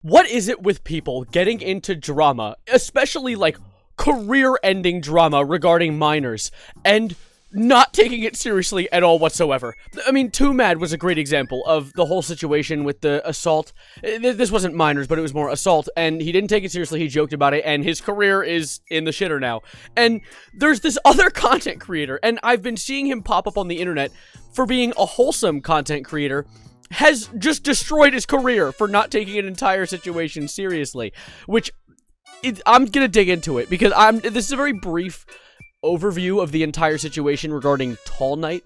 What is it with people getting into drama, especially like career-ending drama regarding minors, and not taking it seriously at all whatsoever? I mean, Too Mad was a great example of the whole situation with the assault. This wasn't minors, but it was more assault, and he didn't take it seriously, he joked about it, and his career is in the shitter now. And there's this other content creator, and I've been seeing him pop up on the internet for being a wholesome content creator, has just destroyed his career for not taking an entire situation seriously, which I'm gonna dig into it, because this is a very brief overview of the entire situation regarding TallKnight,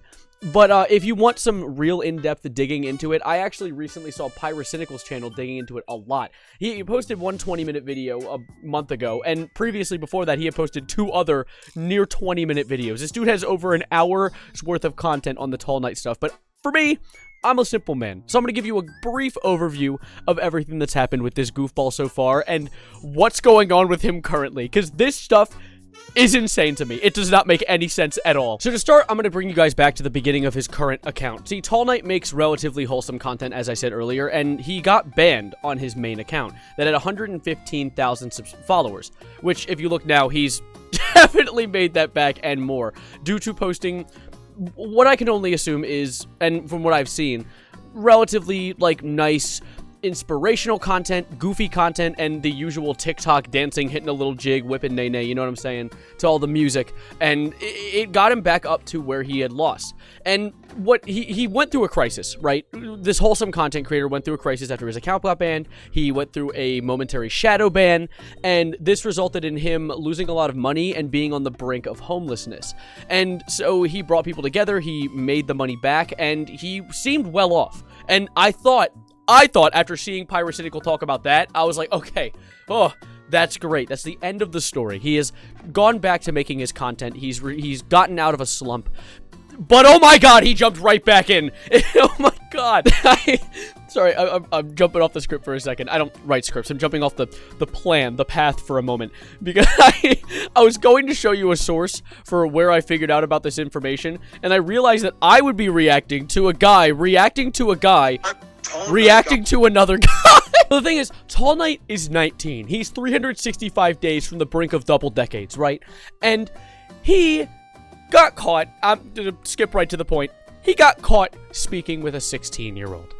but if you want some real in-depth digging into it, I actually recently saw Pyrocynical's channel digging into it a lot. He posted one 20-minute video a month ago, and previously before that he had posted 2 other near 20-minute videos. This dude has over an hour's worth of content on the TallKnight stuff, but for me, I'm a simple man, so I'm going to give you a brief overview of everything that's happened with this goofball so far, and what's going on with him currently, because this stuff is insane to me. It does not make any sense at all. So to start, I'm going to bring you guys back to the beginning of his current account. See, TallKnight makes relatively wholesome content, as I said earlier, and he got banned on his main account that had 115,000 followers, which, if you look now, he's definitely made that back and more, due to posting what I can only assume is, and from what I've seen, relatively, like, nice, inspirational content, goofy content, and the usual TikTok dancing, hitting a little jig, whipping nay-nay, you know what I'm saying, to all the music, and it got him back up to where he had lost. And what he went through a crisis, right? This wholesome content creator went through a crisis after his account got banned. He went through a momentary shadow ban, and this resulted in him losing a lot of money and being on the brink of homelessness. And so he brought people together, he made the money back, and he seemed well off. And I thought after seeing Pyrocynical talk about that, I was like, okay, oh, that's great. That's the end of the story. He has gone back to making his content. He's gotten out of a slump. But oh my god, he jumped right back in. Oh my god. Sorry, I'm jumping off the script for a second. I don't write scripts. I'm jumping off the plan, the path for a moment. Because I was going to show you a source for where I figured out about this information, and I realized that I would be reacting to a guy reacting to another guy. The thing is, TallKnight is 19. He's 365 days from the brink of double decades, right? And he got caught. I'm gonna skip right to the point. He got caught speaking with a 16-year-old.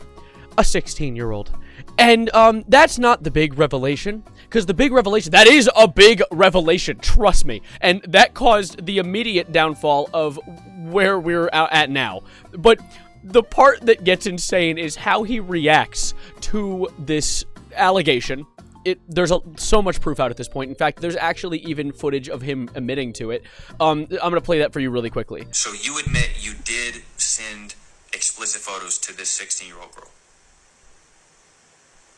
A 16-year-old. And that's not the big revelation, because the big revelation, that is a big revelation, trust me. And that caused the immediate downfall of where we're at now. But the part that gets insane is how he reacts to this allegation. There's so much proof out at this point. In fact, there's actually even footage of him admitting to it. I'm going to play that for you really quickly. So you admit you did send explicit photos to this 16-year-old girl?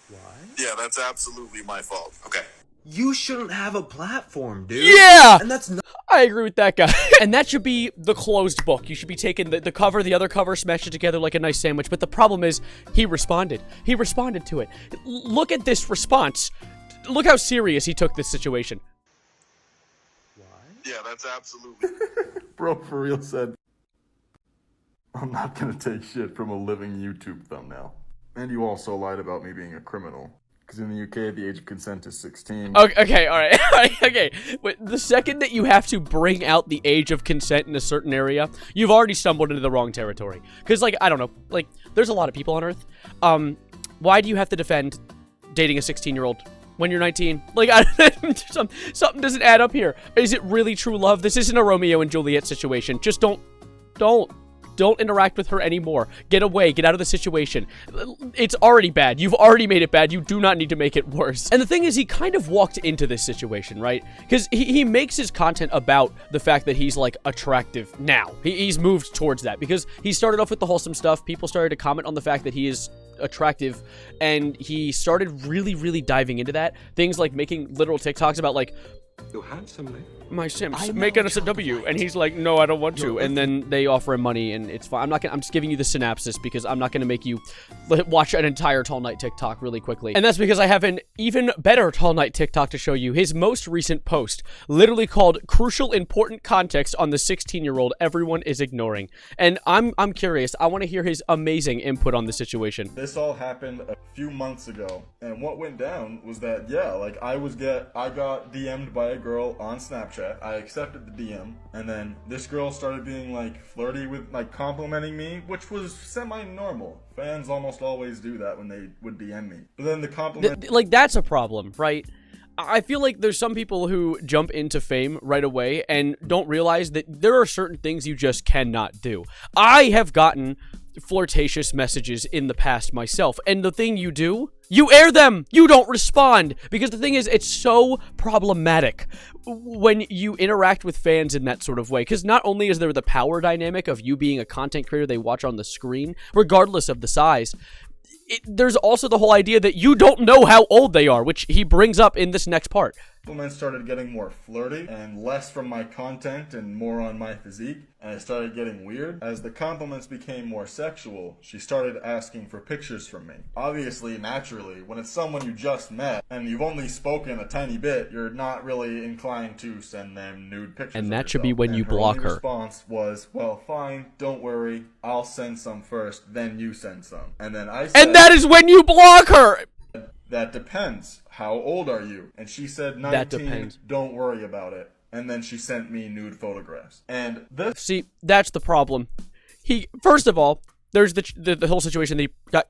What? Yeah, that's absolutely my fault. Okay. You shouldn't have a platform, dude. Yeah! And that's not— I agree with that guy. And that should be the closed book. You should be taking the cover, the other cover, smash it together like a nice sandwich. But the problem is, he responded. He responded to it. Look at this response. Look how serious he took this situation. What? Yeah, that's absolutely... Bro, for real said, I'm not gonna take shit from a living YouTube thumbnail. And you also lied about me being a criminal. Because in the UK, the age of consent is 16. Okay, alright, okay. But the second that you have to bring out the age of consent in a certain area, you've already stumbled into the wrong territory. Because, like, I don't know, like, there's a lot of people on Earth. Why do you have to defend dating a 16-year-old when you're 19? Like, something doesn't add up here. Is it really true love? This isn't a Romeo and Juliet situation. Just don't interact with her anymore. Get away. Get out of the situation. It's already bad. You've already made it bad. You do not need to make it worse. And the thing is, he kind of walked into this situation, right? Because he makes his content about the fact that he's, like, attractive now. He's moved towards that. Because he started off with the wholesome stuff. People started to comment on the fact that he is attractive, and he started really diving into that. Things like making literal TikToks about, like, You handsomely. My Sims, make us a W. And he's like, no, I don't want to. And then they offer him money, and it's fine. I'm just giving you the synopsis because I'm not gonna make you watch an entire TallKnight TikTok really quickly. And that's because I have an even better TallKnight TikTok to show you. His most recent post, literally called "Crucial Important Context on the 16-year-old Everyone is Ignoring." And I'm curious. I want to hear his amazing input on the situation. This all happened a few months ago, and what went down was that, yeah, like I got DM'd by a girl on Snapchat. I accepted the DM, and then this girl started being like flirty with, like, complimenting me, which was semi-normal. Fans almost always do that when they would DM me. But then the compliment... Like, that's a problem, right? I feel like there's some people who jump into fame right away and don't realize that there are certain things you just cannot do. I have gotten flirtatious messages in the past myself, and the thing you do, you air them. You don't respond, because the thing is, it's so problematic when you interact with fans in that sort of way, because not only is there the power dynamic of you being a content creator they watch on the screen, regardless of the size, there's also the whole idea that you don't know how old they are, which he brings up in this next part. Compliments started getting more flirty and less from my content and more on my physique, and it started getting weird. As the compliments became more sexual, she started asking for pictures from me. Obviously, naturally, when it's someone you just met and you've only spoken a tiny bit, you're not really inclined to send them nude pictures. And of that should yourself. be when And you her block only her. Response was, well, fine, don't worry, I'll send some first, then you send some. And then I said, and that is when you block her! that depends. How old are you? And she said 19, That depends. Don't worry about it. And then she sent me nude photographs. And this... See, that's the problem. First of all, there's the whole situation that he got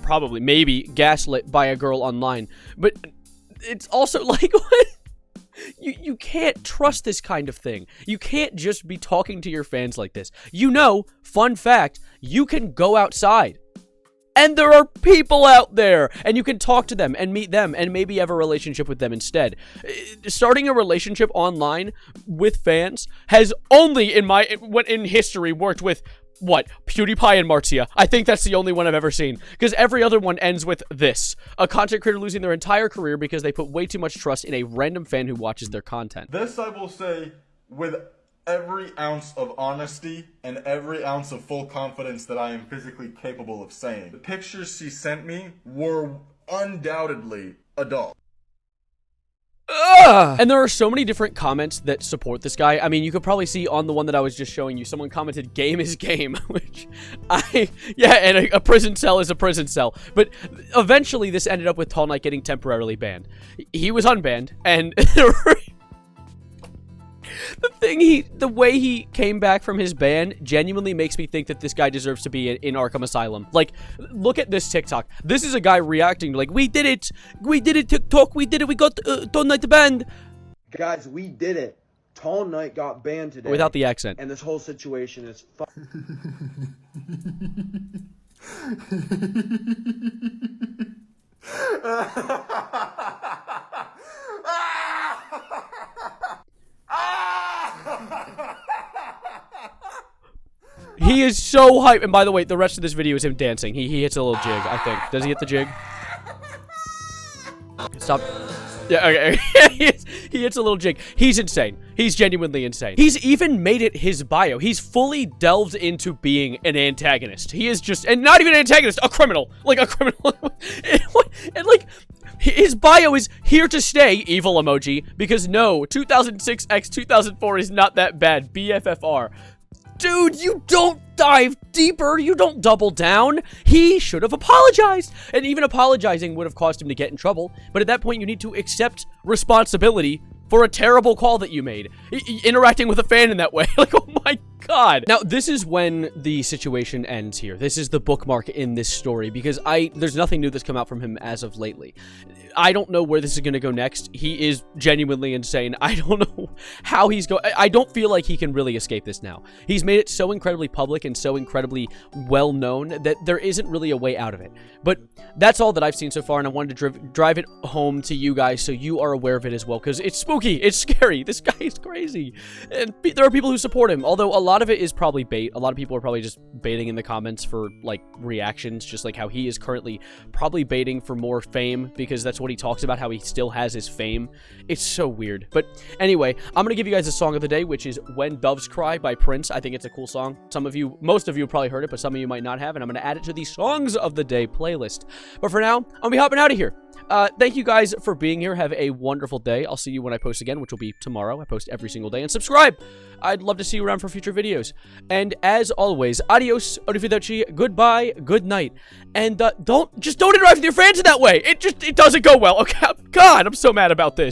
probably, maybe, gaslit by a girl online. But it's also like, what? You can't trust this kind of thing. You can't just be talking to your fans like this. You know, fun fact, you can go outside. And there are people out there, and you can talk to them and meet them and maybe have a relationship with them instead. Starting a relationship online with fans has only in history worked with, what, PewDiePie and Martia. I think that's the only one I've ever seen, because every other one ends with this: a content creator losing their entire career because they put way too much trust in a random fan who watches their content. This I will say with every ounce of honesty and every ounce of full confidence that I am physically capable of saying. The pictures she sent me were undoubtedly adult. Ugh! And there are so many different comments that support this guy. I mean, you could probably see on the one that I was just showing you, someone commented, "Game is game," which yeah, and a prison cell is a prison cell. But eventually this ended up with TallKnight getting temporarily banned. He was unbanned, and the way he came back from his ban genuinely makes me think that this guy deserves to be in Arkham Asylum. Like, look at this TikTok. This is a guy reacting to, like, we did it, TikTok, we did it, we got TallKnight banned. Guys, we did it. TallKnight got banned today. Without the accent. And this whole situation is He is so hyped. And by the way, the rest of this video is him dancing. He hits a little jig, I think. Does he hit the jig? Stop. Yeah, okay. He hits a little jig. He's insane. He's genuinely insane. He's even made it his bio. He's fully delved into being an antagonist. He is just, and not even an antagonist, a criminal. Like, a criminal. And like, his bio is here to stay, evil emoji, because no, 2006 x 2004 is not that bad. BFFR. Dude, you don't dive deeper. You don't double down. He should have apologized. And even apologizing would have caused him to get in trouble. But at that point, you need to accept responsibility for a terrible call that you made. Interacting with a fan in that way. Like, oh my god. Now, this is when the situation ends here. This is the bookmark in this story, because there's nothing new that's come out from him as of lately. I don't know where this is going to go next. He is genuinely insane. I don't know how he's going. I don't feel like he can really escape this now. He's made it so incredibly public and so incredibly well known that there isn't really a way out of it. But that's all that I've seen so far, and I wanted to drive it home to you guys so you are aware of it as well, because it's spooky. It's scary. This guy is crazy. And there are people who support him, although a lot lot of it is probably bait. A lot of people are probably just baiting in the comments for, like, reactions, just like how he is currently probably baiting for more fame, because that's what he talks about, how he still has his fame. It's so weird. But anyway, I'm gonna give you guys a song of the day, which is When Doves Cry by Prince. I think it's a cool song. Most of you probably heard it, but some of you might not have, and I'm gonna add it to the Songs of the Day playlist. But for now, I'll be hopping out of here. Thank you guys for being here. Have a wonderful day. I'll see you when I post again, which will be tomorrow. I post every single day. And subscribe! I'd love to see you around for future videos. And as always, adios, arrivederci, goodbye, good night. And don't interact with your fans in that way. It doesn't go well. Okay, God, I'm so mad about this.